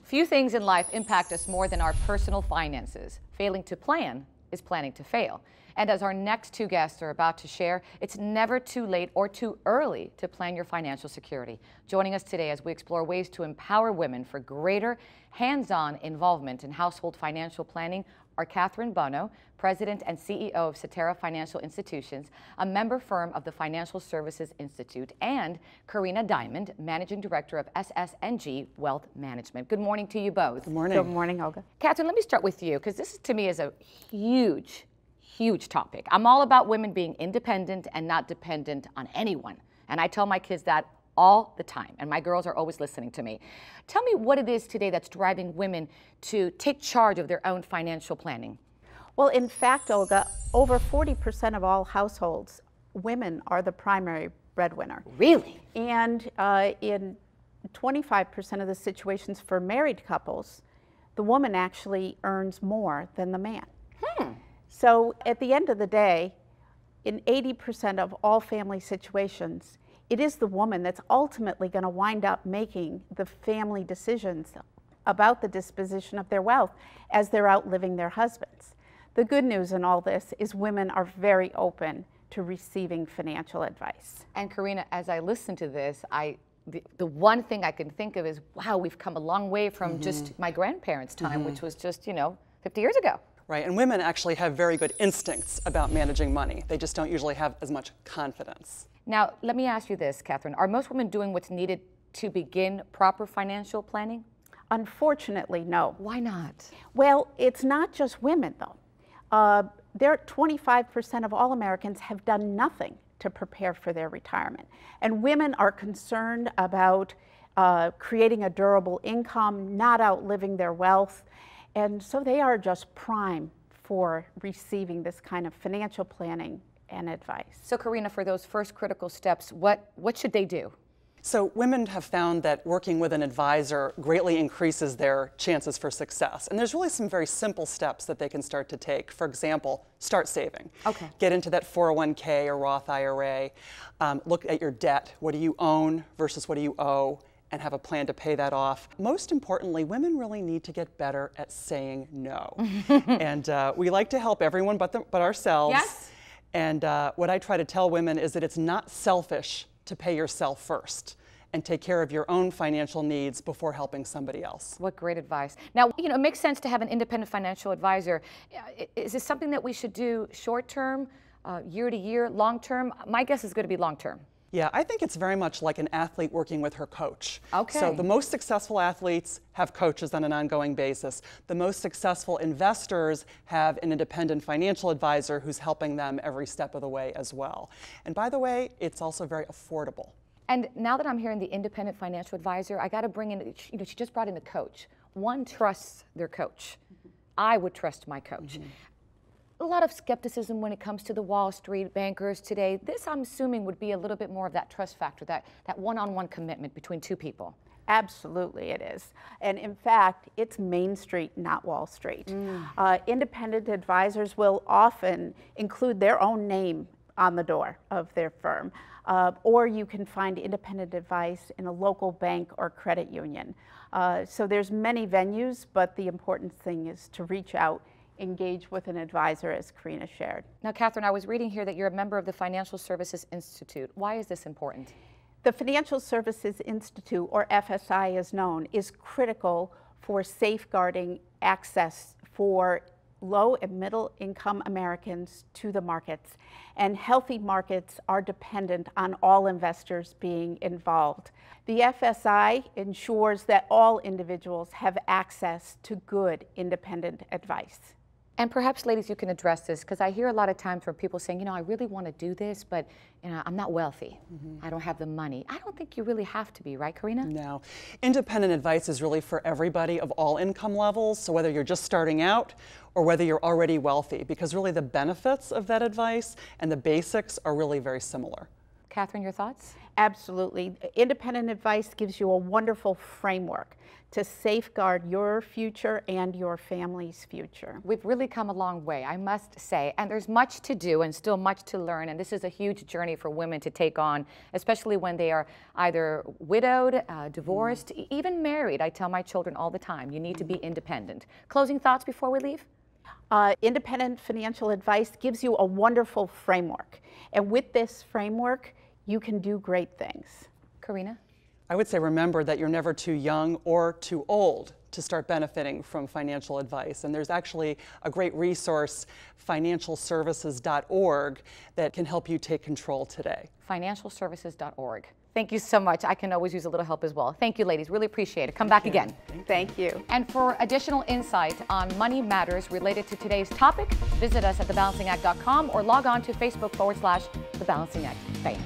Few things in life impact us more than our personal finances. Failing to plan is planning to fail. And as our next two guests are about to share, it's never too late or too early to plan your financial security. Joining us today as we explore ways to empower women for greater hands-on involvement in household financial planning are Catherine Bono, President and CEO of Cetera Financial Institutions, a member firm of the Financial Services Institute, and Karina Diamond, Managing Director of SSNG Wealth Management. Good morning to you both. Good morning. Good morning, Olga. Catherine, let me start with you, because this to me is a huge topic. I'm all about women being independent and not dependent on anyone. And I tell my kids that all the time, and my girls are always listening to me. Tell me what it is today that's driving women to take charge of their own financial planning. Well, in fact, Olga, over 40% of all households, women are the primary breadwinner. Really? And in 25% of the situations for married couples, the woman actually earns more than the man. So at the end of the day, in 80% of all family situations, it is the woman that's ultimately going to wind up making the family decisions about the disposition of their wealth as they're outliving their husbands. The good news in all this is women are very open to receiving financial advice. And Karina, as I listen to this, the one thing I can think of is, wow, we've come a long way from just my grandparents' time, which was just, 50 years ago. Right, and women actually have very good instincts about managing money. They just don't usually have as much confidence. Now, let me ask you this, Catherine. Are most women doing what's needed to begin proper financial planning? Unfortunately, no. Why not? Well, it's not just women, though. 25% of all Americans have done nothing to prepare for their retirement. And women are concerned about creating a durable income, not outliving their wealth. And so they are just prime for receiving this kind of financial planning and advice. So Karina, for those first critical steps, what should they do? So women have found that working with an advisor greatly increases their chances for success. And there's really some very simple steps that they can start to take. For example, start saving. Okay. Get into that 401k or Roth IRA. Look at your debt. What do you own versus what do you owe? And have a plan to pay that off. Most importantly, women really need to get better at saying no. And we like to help everyone but ourselves. Yes. And what I try to tell women is that it's not selfish to pay yourself first and take care of your own financial needs before helping somebody else. What great advice. Now, it makes sense to have an independent financial advisor. Is this something that we should do short term, year to year, long term? My guess is going to be long term. Yeah, I think it's very much like an athlete working with her coach. Okay. So the most successful athletes have coaches on an ongoing basis. The most successful investors have an independent financial advisor who's helping them every step of the way as well. And by the way, it's also very affordable. And now that I'm hearing the independent financial advisor, I got to bring in, she just brought in the coach. One trusts their coach. I would trust my coach. A lot of skepticism when it comes to the Wall Street bankers today. This, I'm assuming, would be a little bit more of that trust factor, that one-on-one commitment between two people. Absolutely it is. And in fact, it's Main Street, not Wall Street. Independent advisors will often include their own name on the door of their firm. Or you can find independent advice in a local bank or credit union. So there's many venues, but the important thing is to reach out, engage with an advisor, as Karina shared. Now, Catherine, I was reading here that you're a member of the Financial Services Institute. Why is this important? The Financial Services Institute, or FSI as known, is critical for safeguarding access for low and middle income Americans to the markets. And healthy markets are dependent on all investors being involved. The FSI ensures that all individuals have access to good independent advice. And perhaps, ladies, you can address this, because I hear a lot of times from people saying, I really want to do this, but I'm not wealthy. I don't have the money. I don't think you really have to be, right, Karina? No. Independent advice is really for everybody of all income levels, so whether you're just starting out or whether you're already wealthy, because really the benefits of that advice and the basics are really very similar. Catherine, your thoughts? Absolutely. Independent advice gives you a wonderful framework to safeguard your future and your family's future. We've really come a long way, I must say, and there's much to do and still much to learn, and this is a huge journey for women to take on, especially when they are either widowed, divorced, even married. I tell my children all the time, you need to be independent. Closing thoughts before we leave? Independent financial advice gives you a wonderful framework, and with this framework, you can do great things. Karina? I would say remember that you're never too young or too old to start benefiting from financial advice. And there's actually a great resource, financialservices.org, that can help you take control today. Financialservices.org. Thank you so much. I can always use a little help as well. Thank you, ladies. Really appreciate it. Come back again. Thank you. And for additional insight on money matters related to today's topic, visit us at thebalancingAct.com or log on to Facebook /The Balancing Act. Bye.